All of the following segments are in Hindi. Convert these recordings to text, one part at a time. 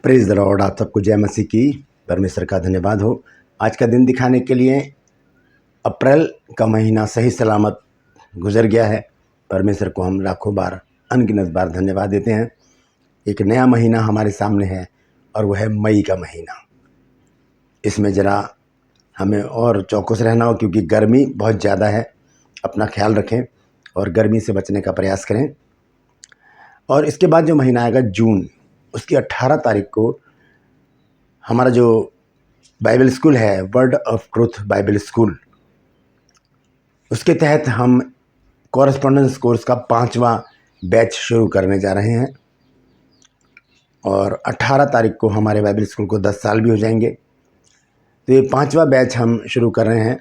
Praise the Lord. आप सबको जय मसीह की। परमेश्वर का धन्यवाद हो आज का दिन दिखाने के लिए। अप्रैल का महीना सही सलामत गुजर गया है। परमेश्वर को हम लाखों बार अनगिनत बार धन्यवाद देते हैं। एक नया महीना हमारे सामने है और वह है मई का महीना। इसमें ज़रा हमें और चौकस रहना हो क्योंकि गर्मी बहुत ज़्यादा है। अपना ख्याल रखें और गर्मी से बचने का प्रयास करें। और इसके बाद जो महीना आएगा जून, उसकी 18 तारीख को हमारा जो बाइबल स्कूल है, word of truth Bible school, उसके तहत हम कॉरेस्पॉन्डेंस कोर्स का 5वां बैच शुरू करने जा रहे हैं। और 18 तारीख को हमारे बाइबल स्कूल को 10 साल भी हो जाएंगे। तो ये 5वां बैच हम शुरू कर रहे हैं।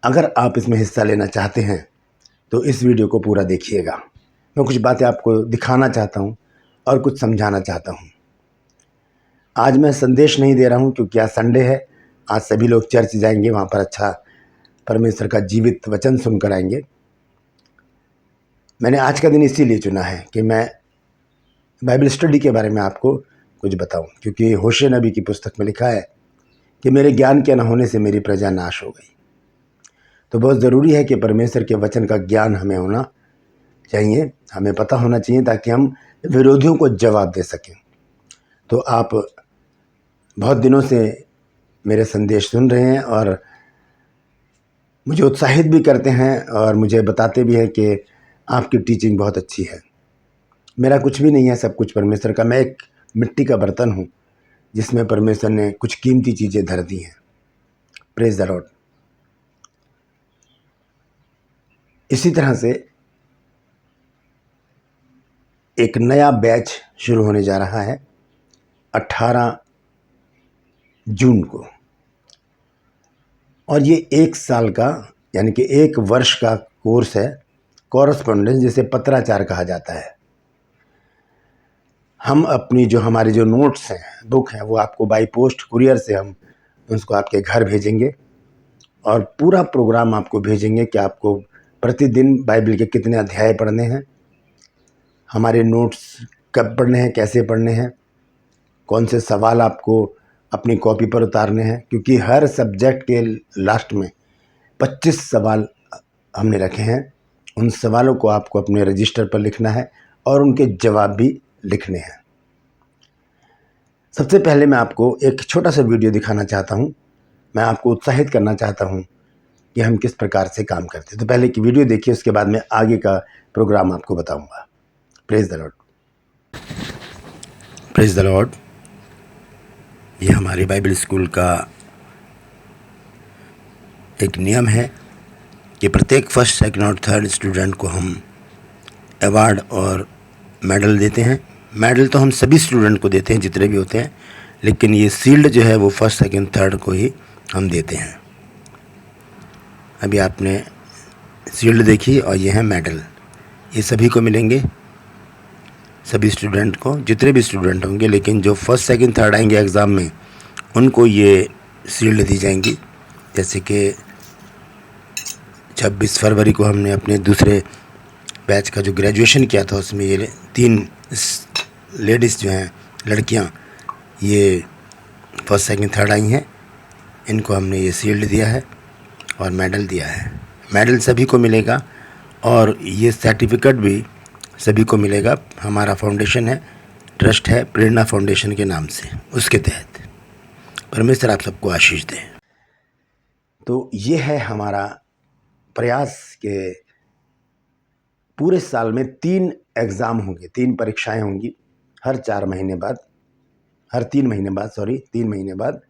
अगर आप इसमें हिस्सा लेना चाहते हैं तो इस वीडियो को पूरा देखिएगा। मैं कुछ बातें आपको दिखाना चाहता हूँ और कुछ समझाना चाहता हूँ। आज मैं संदेश नहीं दे रहा हूँ क्योंकि आज संडे है। आज सभी लोग चर्च जाएंगे, वहाँ पर अच्छा परमेश्वर का जीवित वचन सुनकर आएंगे। मैंने आज का दिन इसीलिए चुना है कि मैं बाइबल स्टडी के बारे में आपको कुछ बताऊं, क्योंकि होशे नबी की पुस्तक में लिखा है कि मेरे ज्ञान के न होने से मेरी प्रजा नाश हो गई। तो बहुत ज़रूरी है कि परमेश्वर के वचन का ज्ञान हमें होना चाहिए, हमें पता होना चाहिए ताकि हम विरोधियों को जवाब दे सकें। तो आप बहुत दिनों से मेरे संदेश सुन रहे हैं और मुझे उत्साहित भी करते हैं और मुझे बताते भी हैं कि आपकी टीचिंग बहुत अच्छी है। मेरा कुछ भी नहीं है, सब कुछ परमेश्वर का। मैं एक मिट्टी का बर्तन हूँ जिसमें परमेश्वर ने कुछ कीमती चीज़ें धर दी हैं। Praise the Lord. इसी तरह से एक नया बैच शुरू होने जा रहा है 18 जून को, और ये 1 साल का यानी कि 1 वर्ष का कोर्स है। कॉरेस्पॉन्डेंस, जिसे पत्राचार कहा जाता है। हम अपनी जो हमारे जो नोट्स हैं, बुक हैं, वो आपको बाई पोस्ट कुरियर से हम उसको आपके घर भेजेंगे और पूरा प्रोग्राम आपको भेजेंगे कि आपको प्रतिदिन बाइबल के कितने अध्याय पढ़ने हैं, हमारे नोट्स कब पढ़ने हैं, कैसे पढ़ने हैं, कौन से सवाल आपको अपनी कॉपी पर उतारने हैं। क्योंकि हर सब्जेक्ट के लास्ट में 25 सवाल हमने रखे हैं। उन सवालों को आपको अपने रजिस्टर पर लिखना है और उनके जवाब भी लिखने हैं। सबसे पहले मैं आपको एक छोटा सा वीडियो दिखाना चाहता हूं। मैं आपको उत्साहित करना चाहता हूं कि हम किस प्रकार से काम करते हैं। तो पहले की वीडियो देखिए, उसके बाद मैं आगे का प्रोग्राम आपको बताऊंगा। Praise the Lord. Praise the Lord. ये हमारे बाइबल स्कूल का एक नियम है कि प्रत्येक फर्स्ट, सेकंड और थर्ड स्टूडेंट को हम अवार्ड और मेडल देते हैं। मेडल तो हम सभी स्टूडेंट को देते हैं जितने भी होते हैं, लेकिन ये सील्ड जो है वो फर्स्ट, सेकंड, थर्ड को ही हम देते हैं। अभी आपने सील्ड देखी और ये है मेडल। ये सभी को मिलेंगे, सभी स्टूडेंट को, जितने भी स्टूडेंट होंगे। लेकिन जो फर्स्ट, सेकंड, थर्ड आएंगे एग्ज़ाम में, उनको ये सील्ड दी जाएंगी। जैसे कि 26 फरवरी को हमने अपने दूसरे बैच का जो ग्रेजुएशन किया था, उसमें ये 3 लेडीज़ जो हैं, लड़कियां, ये फर्स्ट, सेकंड, थर्ड आई हैं। इनको हमने ये सील्ड दिया है और मेडल दिया है। मेडल सभी को मिलेगा और ये सर्टिफिकेट भी सभी को मिलेगा। हमारा फाउंडेशन है, ट्रस्ट है, प्रेरणा फाउंडेशन के नाम से, उसके तहत। परमेश्वर आप सबको आशीष दे। तो ये है हमारा प्रयास कि पूरे साल में 3 एग्ज़ाम होंगे, 3 परीक्षाएं होंगी हर 3 महीने बाद।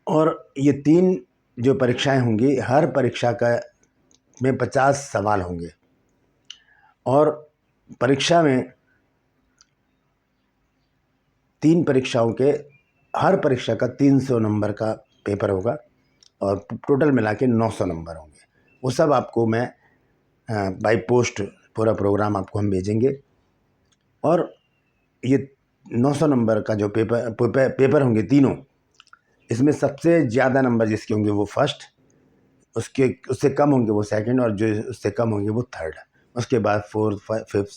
और ये 3 जो परीक्षाएं होंगी, हर परीक्षा का में 50 सवाल होंगे। और परीक्षा में 3 परीक्षाओं के हर परीक्षा का 300 नंबर का पेपर होगा और टोटल मिला के 900 नंबर होंगे। वो सब आपको मैं बाई पोस्ट पूरा प्रोग्राम आपको हम भेजेंगे। और ये 900 नंबर का जो पेपर होंगे तीनों, इसमें सबसे ज़्यादा नंबर जिसके होंगे वो फर्स्ट, उससे कम होंगे वो सेकंड, और जो उससे कम होंगे वो थर्ड। उसके बाद फोर्थ, फिफ्थ,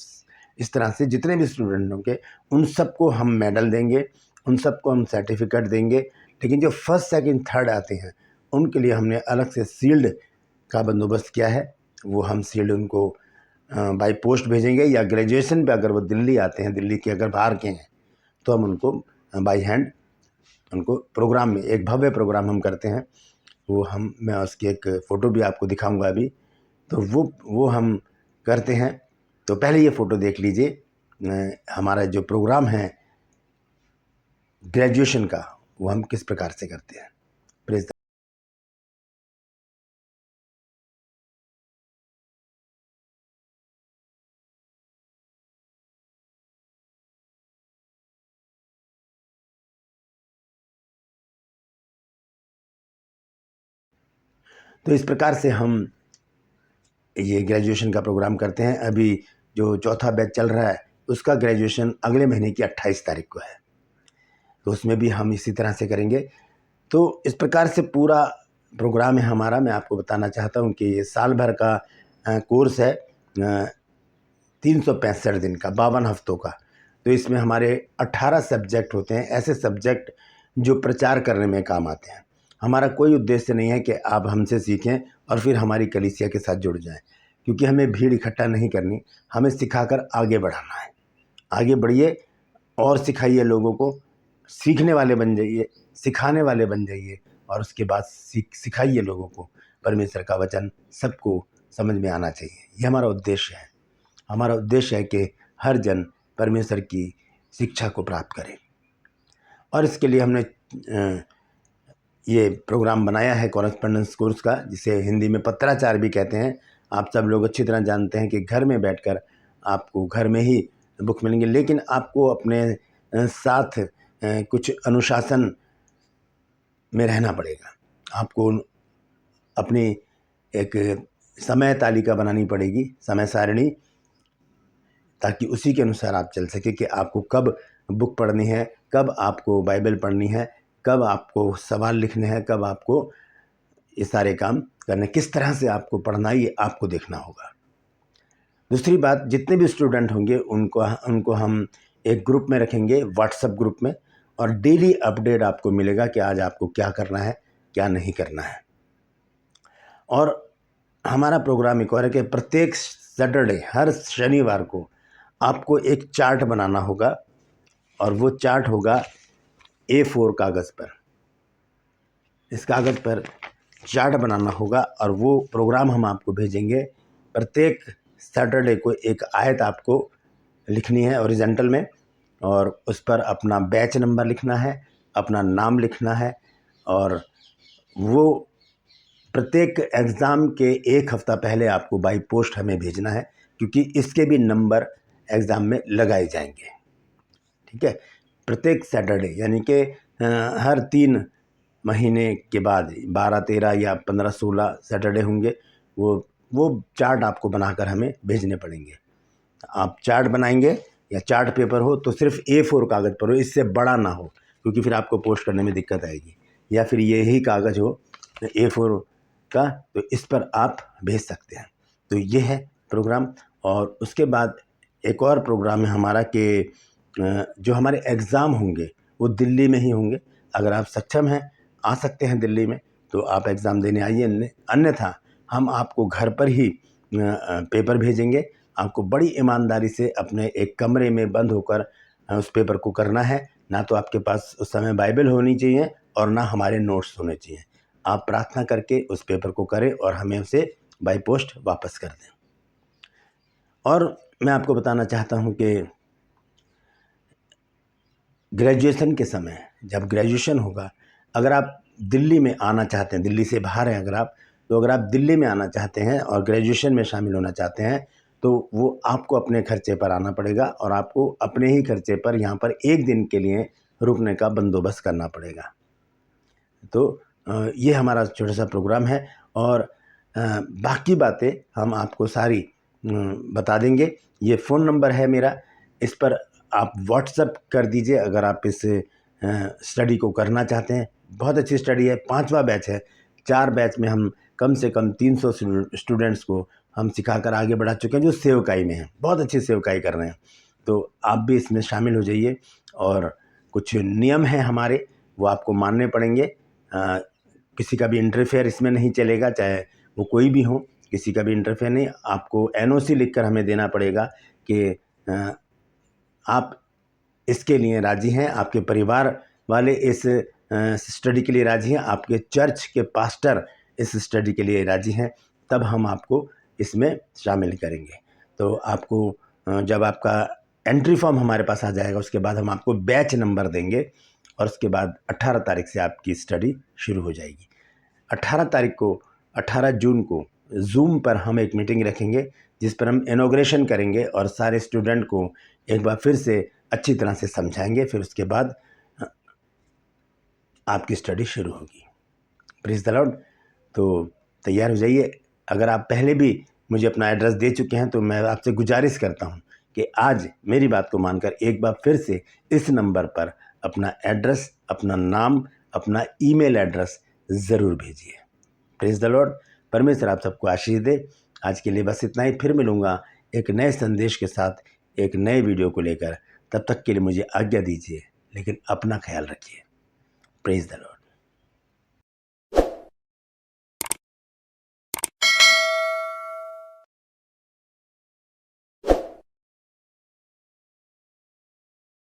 इस तरह से जितने भी स्टूडेंट होंगे उन सबको हम मेडल देंगे, उन सबको हम सर्टिफिकेट देंगे। लेकिन जो फर्स्ट सेकंड थर्ड आते हैं उनके लिए हमने अलग से शील्ड का बंदोबस्त किया है। वो हम शील्ड उनको बाय पोस्ट भेजेंगे, या ग्रेजुएशन पे अगर वो दिल्ली आते हैं, दिल्ली के अगर बाहर के हैं, तो हम उनको बाय हैंड उनको प्रोग्राम में, एक भव्य प्रोग्राम हम करते हैं। मैं उसकी एक फ़ोटो भी आपको दिखाऊंगा अभी। तो वो हम करते हैं। तो पहले ये फ़ोटो देख लीजिए, हमारा जो प्रोग्राम है ग्रेजुएशन का, वो हम किस प्रकार से करते हैं। प्रेज। तो इस प्रकार से हम ये ग्रेजुएशन का प्रोग्राम करते हैं। अभी जो चौथा बैच चल रहा है उसका ग्रेजुएशन अगले महीने की 28 तारीख को है, तो उसमें भी हम इसी तरह से करेंगे। तो इस प्रकार से पूरा प्रोग्राम है हमारा। मैं आपको बताना चाहता हूँ कि ये साल भर का कोर्स है, 365 दिन का, 52 हफ्तों का। तो इसमें हमारे 18 सब्जेक्ट होते हैं, ऐसे सब्जेक्ट जो प्रचार करने में काम आते हैं। हमारा कोई उद्देश्य नहीं है कि आप हमसे सीखें और फिर हमारी कलीसिया के साथ जुड़ जाएं, क्योंकि हमें भीड़ इकट्ठा नहीं करनी, हमें सिखाकर आगे बढ़ाना है। आगे बढ़िए और सिखाइए लोगों को, सीखने वाले बन जाइए, सिखाने वाले बन जाइए, और उसके बाद सिखाइए लोगों को। परमेश्वर का वचन सबको समझ में आना चाहिए, ये हमारा उद्देश्य है। हमारा उद्देश्य है कि हर जन परमेश्वर की शिक्षा को प्राप्त करे, और इसके लिए हमने ये प्रोग्राम बनाया है कॉरेस्पॉन्डेंस कोर्स का, जिसे हिंदी में पत्राचार भी कहते हैं। आप सब लोग अच्छी तरह जानते हैं कि घर में बैठकर आपको घर में ही बुक मिलेंगे, लेकिन आपको अपने साथ कुछ अनुशासन में रहना पड़ेगा। आपको अपनी एक समय तालिका बनानी पड़ेगी, समय सारणी, ताकि उसी के अनुसार आप चल सके कि आपको कब बुक पढ़नी है, कब आपको बाइबल पढ़नी है, कब आपको सवाल लिखने हैं, कब आपको ये सारे काम करने, किस तरह से आपको पढ़ना है, ये आपको देखना होगा। दूसरी बात, जितने भी स्टूडेंट होंगे उनको हम एक ग्रुप में रखेंगे, व्हाट्सएप ग्रुप में, और डेली अपडेट आपको मिलेगा कि आज आपको क्या करना है, क्या नहीं करना है। और हमारा प्रोग्राम एक और है कि प्रत्येक सैटरडे, हर शनिवार को आपको एक चार्ट बनाना होगा, और वो चार्ट होगा A4 कागज़ पर। इस कागज़ पर चार्ट बनाना होगा, और वो प्रोग्राम हम आपको भेजेंगे। प्रत्येक सैटरडे को एक आयत आपको लिखनी है हॉरिजॉन्टल में, और उस पर अपना बैच नंबर लिखना है, अपना नाम लिखना है, और वो प्रत्येक एग्ज़ाम के एक हफ़्ता पहले आपको बाई पोस्ट हमें भेजना है, क्योंकि इसके भी नंबर एग्ज़ाम में लगाए जाएंगे। ठीक है, प्रत्येक सैटरडे, यानी कि हर 3 महीने के बाद 12, 13 या 15, 16 सैटरडे होंगे, वो चार्ट आपको बनाकर हमें भेजने पड़ेंगे। आप चार्ट बनाएंगे, या चार्ट पेपर हो तो सिर्फ A4 कागज़ पर हो, इससे बड़ा ना हो, क्योंकि फिर आपको पोस्ट करने में दिक्कत आएगी। या फिर यही कागज़ हो A4 का, तो इस पर आप भेज सकते हैं। तो ये है प्रोग्राम। और उसके बाद एक और प्रोग्राम है हमारा कि जो हमारे एग्ज़ाम होंगे वो दिल्ली में ही होंगे। अगर आप सक्षम हैं, आ सकते हैं दिल्ली में, तो आप एग्ज़ाम देने आइए, अन्यथा हम आपको घर पर ही पेपर भेजेंगे। आपको बड़ी ईमानदारी से अपने एक कमरे में बंद होकर उस पेपर को करना है। ना तो आपके पास उस समय बाइबल होनी चाहिए, और ना हमारे नोट्स होने चाहिए। आप प्रार्थना करके उस पेपर को करें और हमें उसे बाई पोस्ट वापस कर दें। और मैं आपको बताना चाहता हूं कि ग्रेजुएशन के समय, जब ग्रेजुएशन होगा, अगर आप दिल्ली में आना चाहते हैं, दिल्ली से बाहर हैं अगर आप, तो अगर आप दिल्ली में आना चाहते हैं और ग्रेजुएशन में शामिल होना चाहते हैं, तो वो आपको अपने खर्चे पर आना पड़ेगा, और आपको अपने ही खर्चे पर यहाँ पर एक दिन के लिए रुकने का बंदोबस्त करना पड़ेगा। तो ये हमारा छोटा सा प्रोग्राम है, और बाकी बातें हम आपको सारी बता देंगे। ये फ़ोन नंबर है मेरा, इस पर आप व्हाट्सएप कर दीजिए अगर आप इस स्टडी को करना चाहते हैं। बहुत अच्छी स्टडी है, 5वां बैच है। 4 बैच में हम कम से कम 300 स्टूडेंट्स को हम सिखाकर आगे बढ़ा चुके हैं जो सेवकाई में हैं, बहुत अच्छी सेवकाई कर रहे हैं। तो आप भी इसमें शामिल हो जाइए। और कुछ नियम हैं हमारे, वो आपको मानने पड़ेंगे। किसी का भी इंटरफेयर इसमें नहीं चलेगा, चाहे वो कोई भी हो, किसी का भी इंटरफेयर नहीं। आपको एनओसी लिखकर हमें देना पड़ेगा कि आप इसके लिए राज़ी हैं, आपके परिवार वाले इस स्टडी के लिए राज़ी हैं, आपके चर्च के पास्टर इस स्टडी के लिए राज़ी हैं, तब हम आपको इसमें शामिल करेंगे। तो आपको जब आपका एंट्री फॉर्म हमारे पास आ जाएगा, उसके बाद हम आपको बैच नंबर देंगे और उसके बाद 18 तारीख से आपकी स्टडी शुरू हो जाएगी। 18 जून को जूम पर हम एक मीटिंग रखेंगे जिस पर हम इनॉग्रेशन करेंगे और सारे स्टूडेंट को एक बार फिर से अच्छी तरह से समझाएंगे। फिर उसके बाद आपकी स्टडी शुरू होगी। Praise the Lord. तो तैयार हो जाइए। अगर आप पहले भी मुझे अपना एड्रेस दे चुके हैं तो मैं आपसे गुजारिश करता हूं कि आज मेरी बात को मानकर एक बार फिर से इस नंबर पर अपना एड्रेस, अपना नाम, अपना ईमेल एड्रेस ज़रूर भेजिए। Praise the Lord. परमेश्वर आप सबको आशीष दे। आज के लिए बस इतना ही। फिर मिलूँगा एक नए संदेश के साथ, एक नए वीडियो को लेकर। तब तक के लिए मुझे आज्ञा दीजिए, लेकिन अपना ख्याल रखिए। Praise the Lord.